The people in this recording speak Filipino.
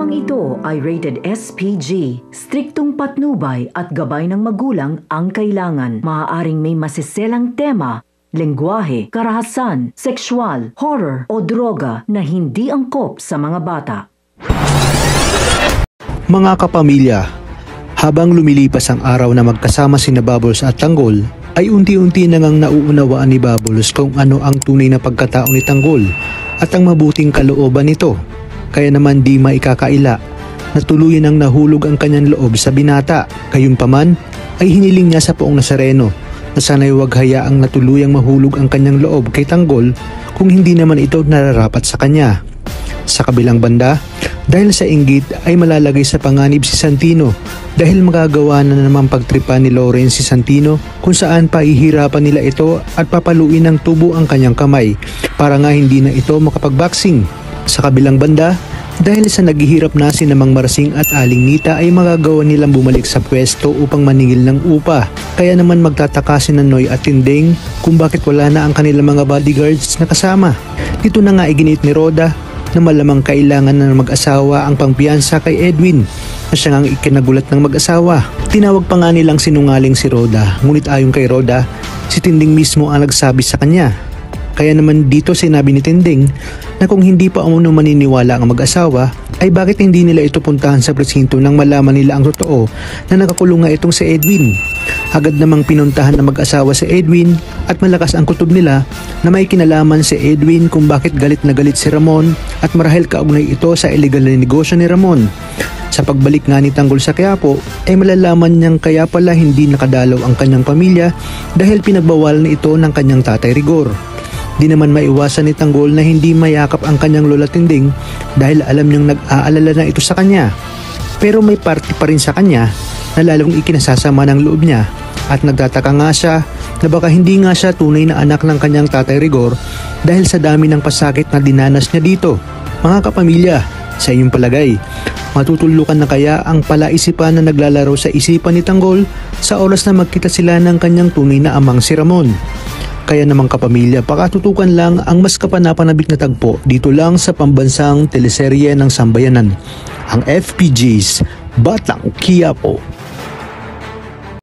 Programang ito ay rated SPG. Striktong patnubay at gabay ng magulang ang kailangan. Maaaring may masiselang tema, lengguwahe, karahasan, sexual, horror o droga na hindi angkop sa mga bata. Mga kapamilya, habang lumilipas ang araw na magkasama sina Bubbles at Tanggol, ay unti-unti nang nauunawaan ni Bubbles kung ano ang tunay na pagkatao ni Tanggol at ang mabuting kalooban nito. Kaya naman di maikakaila na tuluyan ang nahulog ang kanyang loob sa binata. Gayunpaman ay hiniling niya sa Poong Nazareno na sana'y wag hayaang natuluyang mahulog ang kanyang loob kay Tanggol kung hindi naman ito nararapat sa kanya. Sa kabilang banda, dahil sa inggit ay malalagay sa panganib si Santino dahil magagawa na naman pagtripan ni Lawrence si Santino kung saan paihirapan nila ito at papaluin ng tubo ang kanyang kamay para nga hindi na ito makapagboxing. Sa kabilang banda, dahil sa naghihirap na si Mang Marsing at Aling Nita ay magagawa nilang bumalik sa pwesto upang maningil ng upa. Kaya naman magtataka si Noy at Tinding kung bakit wala na ang kanilang mga bodyguards na kasama. Dito na nga iginit ni Rhoda na malamang kailangan na mag-asawa ang pangpiyansa kay Edwin na siya ngang ikinagulat ng mag-asawa. Tinawag pa nga nilang sinungaling si Rhoda, ngunit ayon kay Rhoda, si Tinding mismo ang nagsabi sa kanya. Kaya naman dito sinabi ni Tinding na kung hindi pa umuno maniniwala ang mag-asawa ay bakit hindi nila ito puntahan sa presinto nang malaman nila ang totoo na nakakulong nga itong si Edwin. Agad namang pinuntahan ng mag-asawa si Edwin at malakas ang kutob nila na may kinalaman si Edwin kung bakit galit na galit si Ramon at marahil kaugnay ito sa illegal na negosyo ni Ramon. Sa pagbalik nga ni Tanggol sa Quiapo ay malalaman niyang kaya pala hindi nakadalaw ang kanyang pamilya dahil pinagbawalan ito ng kanyang tatay Rigor. Di naman maiwasan ni Tanggol na hindi mayakap ang kanyang lola Tinding dahil alam niyang nag-aalala na ito sa kanya. Pero may parte pa rin sa kanya na lalong ikinasasama ng loob niya at nagtataka nga siya na baka hindi nga siya tunay na anak ng kanyang tatay Rigor dahil sa dami ng pasakit na dinanas niya dito. Mga kapamilya, sa inyong palagay, matutulukan na kaya ang palaisipan na naglalaro sa isipan ni Tanggol sa oras na magkita sila ng kanyang tunay na amang si Ramon? Kaya namang kapamilya, pakatutukan lang ang mas kapanapanabik na tagpo dito lang sa pambansang teleserye ng Sambayanan, ang FPG's Batang Quiapo.